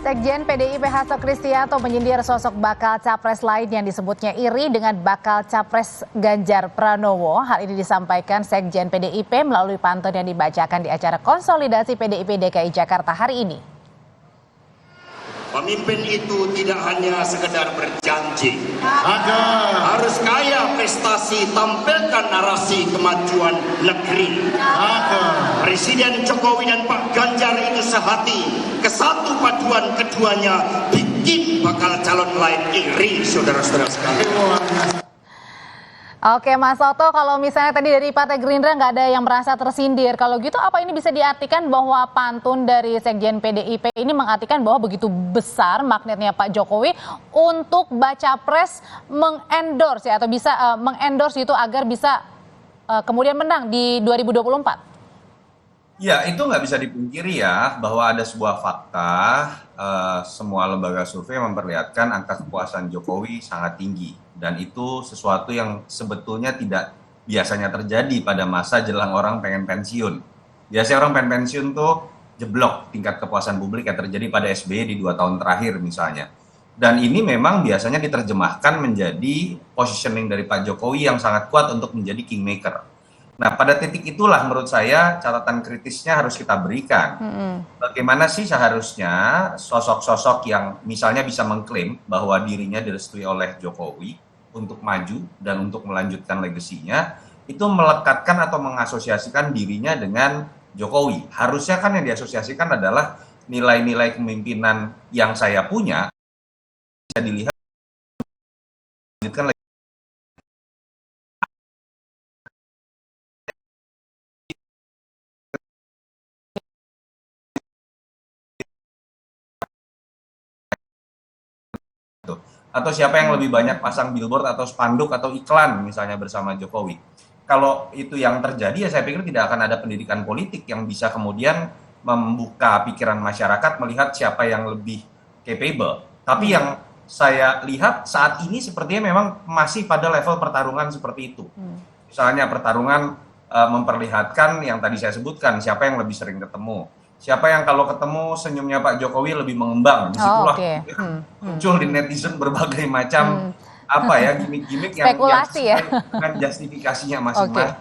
Sekjen PDIP Hasto Kristianto menyindir sosok bakal capres lain yang disebutnya iri dengan bakal capres Ganjar Pranowo. Hal ini disampaikan Sekjen PDIP melalui pantun yang dibacakan di acara konsolidasi PDIP DKI Jakarta hari ini. Pemimpin itu tidak hanya sekedar berjanji, harus kaya prestasi, tampilkan narasi kemajuan negeri. Presiden Jokowi dan Pak Ganjar itu sehati, kesatu paduan keduanya bikin bakal calon lain iri, saudara-saudara sekalian. Oke Mas Soto, kalau misalnya tadi dari Partai Gerindra nggak ada yang merasa tersindir, kalau gitu apa ini bisa diartikan bahwa pantun dari Sekjen PDIP ini mengartikan bahwa begitu besar magnetnya Pak Jokowi untuk baca pres mengendorse ya, atau bisa mengendorse itu agar bisa kemudian menang di 2024? Ya, itu nggak bisa dipungkiri ya, bahwa ada sebuah fakta, semua lembaga survei memperlihatkan angka kepuasan Jokowi sangat tinggi. Dan itu sesuatu yang sebetulnya tidak biasanya terjadi pada masa jelang orang pengen pensiun. Biasanya orang pengen pensiun tuh jeblok tingkat kepuasan publik yang terjadi pada SBY di 2 tahun terakhir misalnya. Dan ini memang biasanya diterjemahkan menjadi positioning dari Pak Jokowi yang sangat kuat untuk menjadi kingmaker. Nah, pada titik itulah menurut saya catatan kritisnya harus kita berikan. Bagaimana sih seharusnya sosok-sosok yang misalnya bisa mengklaim bahwa dirinya direstui oleh Jokowi untuk maju dan untuk melanjutkan legasinya, itu melekatkan atau mengasosiasikan dirinya dengan Jokowi. Harusnya kan yang diasosiasikan adalah nilai-nilai kepemimpinan yang saya punya, bisa dilihat melanjutkan atau siapa yang lebih banyak pasang billboard atau spanduk atau iklan misalnya bersama Jokowi. Kalau itu yang terjadi ya saya pikir tidak akan ada pendidikan politik yang bisa kemudian membuka pikiran masyarakat melihat siapa yang lebih capable. Tapi yang saya lihat saat ini sepertinya memang masih pada level pertarungan seperti itu. Misalnya pertarungan memperlihatkan yang tadi saya sebutkan, siapa yang lebih sering ketemu. Siapa yang kalau ketemu senyumnya Pak Jokowi lebih mengembang, disitulah muncul di netizen berbagai macam gimmick-gimmick yang sesuai dengan justifikasinya masing-masing.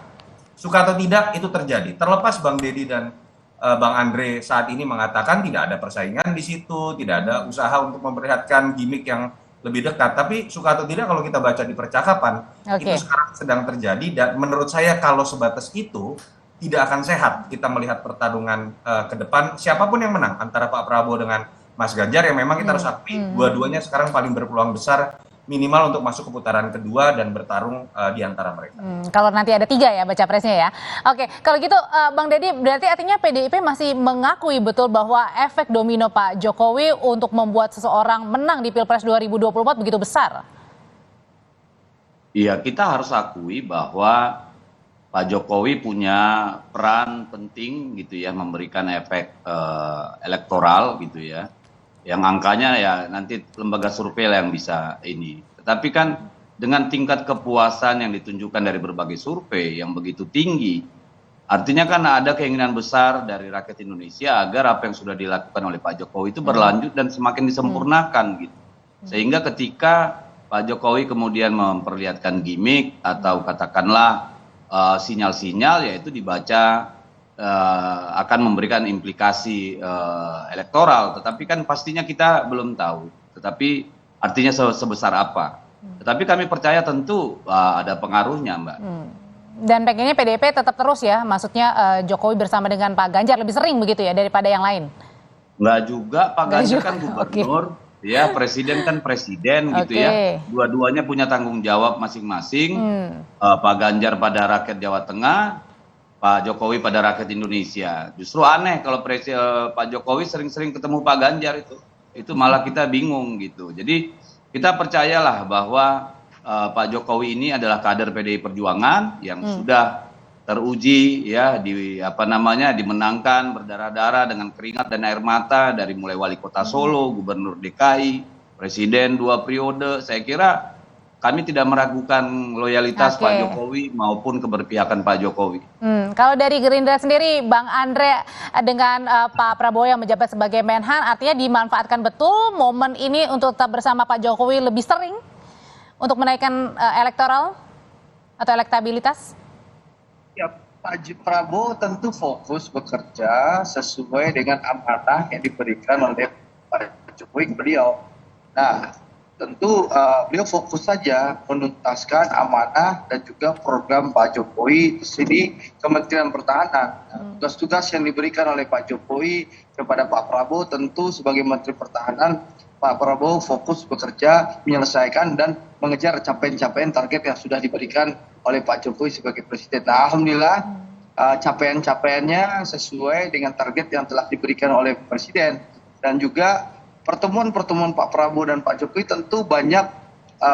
Suka atau tidak itu terjadi. Terlepas Bang Deddy dan Bang Andre saat ini mengatakan tidak ada persaingan di situ, tidak ada usaha untuk memperlihatkan gimmick yang lebih dekat. Tapi suka atau tidak kalau kita baca di percakapan itu sekarang sedang terjadi dan menurut saya kalau sebatas itu tidak akan sehat kita melihat pertarungan ke depan siapapun yang menang antara Pak Prabowo dengan Mas Ganjar yang memang kita harus akui dua-duanya sekarang paling berpeluang besar minimal untuk masuk ke putaran kedua dan bertarung di antara mereka. Kalau nanti ada 3 ya baca presnya ya. Oke, kalau gitu Bang Deddy berarti artinya PDIP masih mengakui betul bahwa efek domino Pak Jokowi untuk membuat seseorang menang di Pilpres 2024 begitu besar? Iya, kita harus akui bahwa Pak Jokowi punya peran penting gitu ya, memberikan efek elektoral gitu ya, yang angkanya ya nanti lembaga survei yang bisa ini. Tetapi kan dengan tingkat kepuasan yang ditunjukkan dari berbagai survei yang begitu tinggi, artinya kan ada keinginan besar dari rakyat Indonesia agar apa yang sudah dilakukan oleh Pak Jokowi itu berlanjut dan semakin disempurnakan gitu. Sehingga ketika Pak Jokowi kemudian memperlihatkan gimmick atau katakanlah sinyal-sinyal yaitu dibaca akan memberikan implikasi elektoral, tetapi kan pastinya kita belum tahu, tetapi artinya sebesar apa. Tetapi kami percaya tentu ada pengaruhnya, Mbak. Dan pengennya PDIP tetap terus ya, maksudnya Jokowi bersama dengan Pak Ganjar lebih sering begitu ya daripada yang lain? Enggak juga, Pak Ganjar kan gubernur. Ya, presiden kan presiden gitu ya. Dua-duanya punya tanggung jawab masing-masing. Pak Ganjar pada rakyat Jawa Tengah, Pak Jokowi pada rakyat Indonesia. Justru aneh kalau Pak Jokowi sering-sering ketemu Pak Ganjar itu malah kita bingung gitu. Jadi kita percayalah bahwa Pak Jokowi ini adalah kader PDI Perjuangan yang sudah teruji ya dimenangkan berdarah-darah dengan keringat dan air mata dari mulai wali kota Solo, gubernur DKI, presiden 2 periode. Saya kira kami tidak meragukan loyalitas Oke. Pak Jokowi maupun keberpihakan Pak Jokowi. Kalau dari Gerindra sendiri, Bang Andre, dengan Pak Prabowo yang menjabat sebagai Menhan, artinya dimanfaatkan betul momen ini untuk tetap bersama Pak Jokowi lebih sering untuk menaikkan elektoral atau elektabilitas? Ya, Prabowo tentu fokus bekerja sesuai dengan amanah yang diberikan oleh Pak Jokowi ke beliau. Nah, tentu beliau fokus saja menuntaskan amanah dan juga program Pak Jokowi di sini Kementerian Pertahanan. Tugas-tugas yang diberikan oleh Pak Jokowi kepada Pak Prabowo tentu sebagai Menteri Pertahanan, Pak Prabowo fokus bekerja menyelesaikan dan mengejar capaian-capaian target yang sudah diberikan oleh Pak Jokowi sebagai Presiden. Nah, alhamdulillah capaian-capaiannya sesuai dengan target yang telah diberikan oleh Presiden. Dan juga pertemuan-pertemuan Pak Prabowo dan Pak Jokowi tentu banyak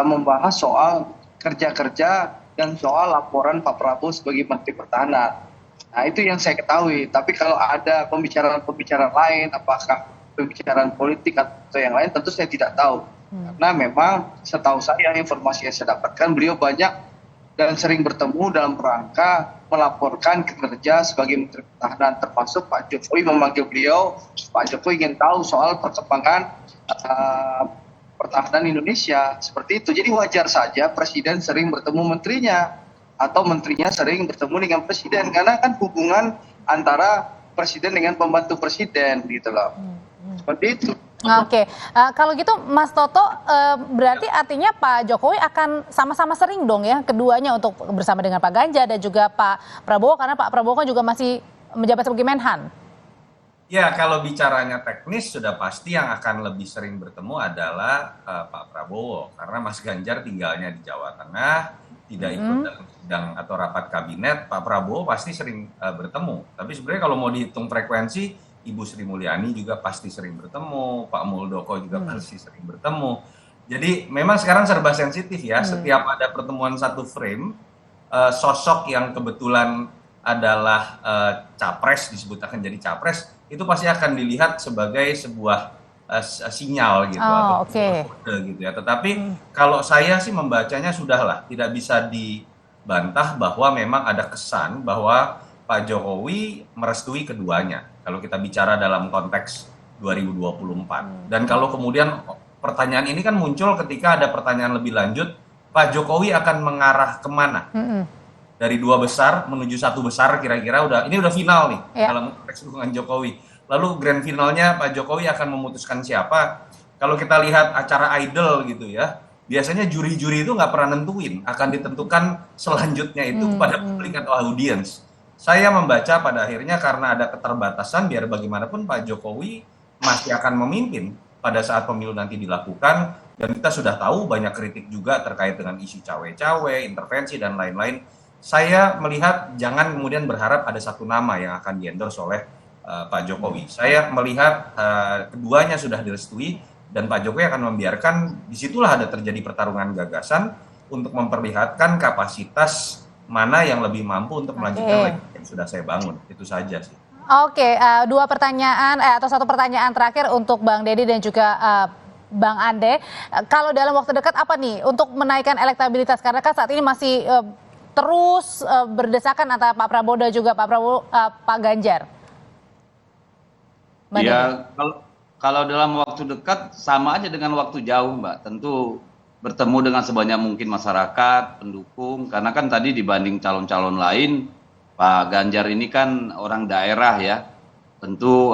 membahas soal kerja-kerja dan soal laporan Pak Prabowo sebagai Menteri Pertahanan. Nah, itu yang saya ketahui. Tapi kalau ada pembicaraan-pembicaraan lain, apakah pembicaraan politik atau yang lain, tentu saya tidak tahu. Karena memang setahu saya, informasi yang saya dapatkan, beliau banyak dan sering bertemu dalam rangka melaporkan kinerja sebagai Menteri Pertahanan, termasuk Pak Jokowi memanggil beliau. Pak Jokowi ingin tahu soal perkembangan pertahanan Indonesia, seperti itu. Jadi wajar saja Presiden sering bertemu menterinya atau menterinya sering bertemu dengan Presiden, karena kan hubungan antara Presiden dengan pembantu Presiden gitu loh. Seperti itu. Oke, kalau gitu Mas Toto, berarti artinya Pak Jokowi akan sama-sama sering dong ya keduanya untuk bersama dengan Pak Ganjar dan juga Pak Prabowo, karena Pak Prabowo kan juga masih menjabat sebagai Menhan. Ya, kalau bicaranya teknis sudah pasti yang akan lebih sering bertemu adalah Pak Prabowo, karena Mas Ganjar tinggalnya di Jawa Tengah, tidak ikut dalam sidang atau rapat kabinet. Pak Prabowo pasti sering bertemu. Tapi sebenarnya kalau mau dihitung frekuensi, Ibu Sri Mulyani juga pasti sering bertemu, Pak Muldoko juga pasti sering bertemu. Jadi memang sekarang serba sensitif ya, setiap ada pertemuan satu frame, sosok yang kebetulan adalah capres, disebut akan jadi capres, itu pasti akan dilihat sebagai sebuah sinyal gitu, atau kode gitu ya. Tetapi kalau saya sih membacanya sudahlah, tidak bisa dibantah bahwa memang ada kesan bahwa Pak Jokowi merestui keduanya, kalau kita bicara dalam konteks 2024. Dan kalau kemudian pertanyaan ini kan muncul ketika ada pertanyaan lebih lanjut, Pak Jokowi akan mengarah kemana? Dari dua besar menuju satu besar, kira-kira ini udah final nih dalam konteks dukungan Jokowi. Lalu grand finalnya Pak Jokowi akan memutuskan siapa? Kalau kita lihat acara Idol gitu ya, biasanya juri-juri itu nggak pernah nentuin, akan ditentukan selanjutnya itu kepada publik atau audiens. Saya membaca pada akhirnya karena ada keterbatasan, biar bagaimanapun Pak Jokowi masih akan memimpin pada saat pemilu nanti dilakukan, dan kita sudah tahu banyak kritik juga terkait dengan isu cawe-cawe, intervensi, dan lain-lain. Saya melihat jangan kemudian berharap ada satu nama yang akan di-endorse oleh Pak Jokowi. Saya melihat keduanya sudah direstui, dan Pak Jokowi akan membiarkan disitulah ada terjadi pertarungan gagasan untuk memperlihatkan kapasitas mana yang lebih mampu untuk melanjutkan yang sudah saya bangun. Itu saja sih. Oke, dua pertanyaan atau satu pertanyaan terakhir untuk Bang Deddy dan juga Bang Ande. Kalau dalam waktu dekat apa nih untuk menaikkan elektabilitas, karena kan saat ini masih terus berdesakan antara Pak Prabowo dan juga Pak Ganjar. Ya, kalau dalam waktu dekat sama aja dengan waktu jauh, Mbak. Tentu bertemu dengan sebanyak mungkin masyarakat, pendukung, karena kan tadi dibanding calon-calon lain, Pak Ganjar ini kan orang daerah ya, tentu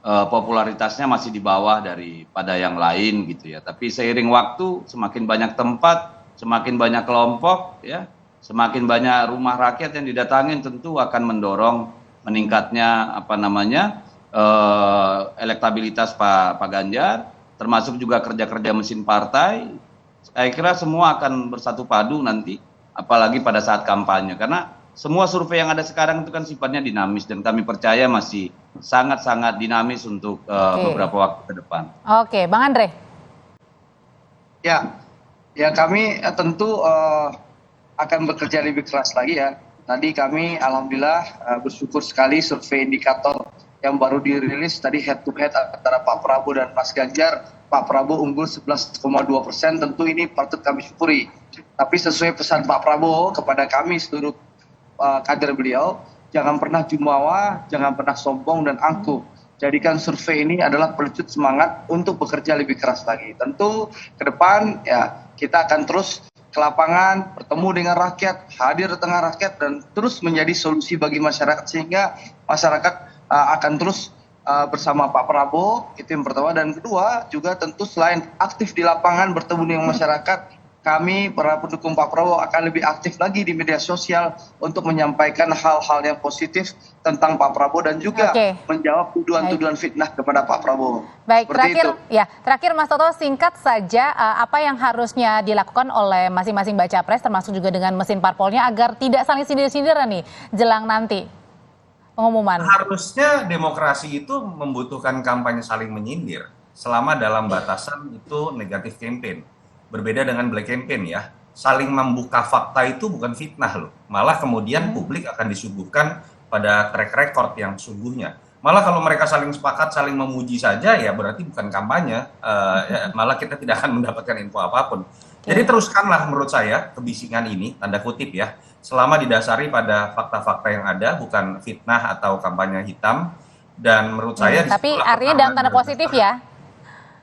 popularitasnya masih di bawah daripada yang lain gitu ya. Tapi seiring waktu, semakin banyak tempat, semakin banyak kelompok ya, semakin banyak rumah rakyat yang didatangin, tentu akan mendorong meningkatnya elektabilitas Pak Ganjar, termasuk juga kerja-kerja mesin partai. Saya kira semua akan bersatu padu nanti, apalagi pada saat kampanye, karena semua survei yang ada sekarang itu kan sifatnya dinamis, dan kami percaya masih sangat-sangat dinamis untuk beberapa waktu ke depan. Oke, Bang Andre. Ya kami tentu akan bekerja lebih keras lagi ya. Tadi kami alhamdulillah bersyukur sekali survei indikator yang baru dirilis tadi head to head antara Pak Prabowo dan Mas Ganjar. Pak Prabowo unggul 11,2%, tentu ini patut kami syukuri. Tapi sesuai pesan Pak Prabowo kepada kami seluruh kader beliau, jangan pernah jumawa, jangan pernah sombong dan angkuh. Jadikan survei ini adalah pelecut semangat untuk bekerja lebih keras lagi. Tentu ke depan ya kita akan terus ke lapangan, bertemu dengan rakyat, hadir di tengah rakyat, dan terus menjadi solusi bagi masyarakat sehingga masyarakat akan terus bersama Pak Prabowo. Itu yang pertama. Dan kedua juga tentu selain aktif di lapangan bertemu dengan masyarakat, kami para pendukung Pak Prabowo akan lebih aktif lagi di media sosial untuk menyampaikan hal-hal yang positif tentang Pak Prabowo dan juga menjawab tuduhan-tuduhan fitnah kepada Pak Prabowo. Baik, Seperti terakhir Mas Toto, singkat saja apa yang harusnya dilakukan oleh masing-masing baca pres termasuk juga dengan mesin parpolnya agar tidak saling sindir-sindiran nih jelang nanti pengumuman. Harusnya demokrasi itu membutuhkan kampanye saling menyindir selama dalam batasan itu negatif campaign. Berbeda dengan black campaign ya, saling membuka fakta itu bukan fitnah loh. Malah kemudian publik akan disuguhkan pada track record yang sesungguhnya. Malah kalau mereka saling sepakat, saling memuji saja ya berarti bukan kampanye, malah kita tidak akan mendapatkan info apapun. Jadi teruskanlah menurut saya kebisingan ini, tanda kutip ya, selama didasari pada fakta-fakta yang ada, bukan fitnah atau kampanye hitam. Dan menurut saya tapi artinya dalam tanda positif ya?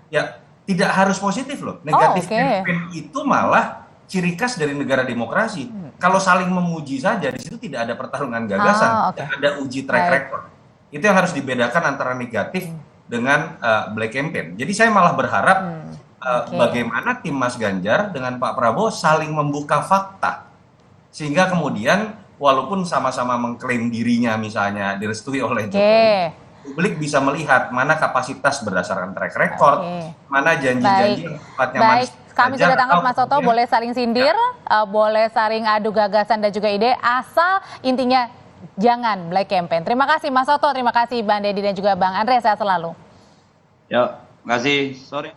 Ya, tidak harus positif loh. Negatif campaign itu malah ciri khas dari negara demokrasi. Kalau saling memuji saja, di situ tidak ada pertarungan gagasan, tidak ada uji track record. Itu yang harus dibedakan antara negatif dengan black campaign. Jadi saya malah berharap bagaimana tim Mas Ganjar dengan Pak Prabowo saling membuka fakta. Sehingga kemudian walaupun sama-sama mengklaim dirinya misalnya direstui oleh Jokowi, publik bisa melihat mana kapasitas berdasarkan track record, mana janji-janji yang sifatnya manis. Kami sudah tangkap Mas Toto, boleh saling sindir, boleh saling adu gagasan dan juga ide, asal intinya jangan black campaign. Terima kasih Mas Toto, terima kasih Bang Deddy dan juga Bang Andre, sehat selalu. Ya, terima kasih. Sorry.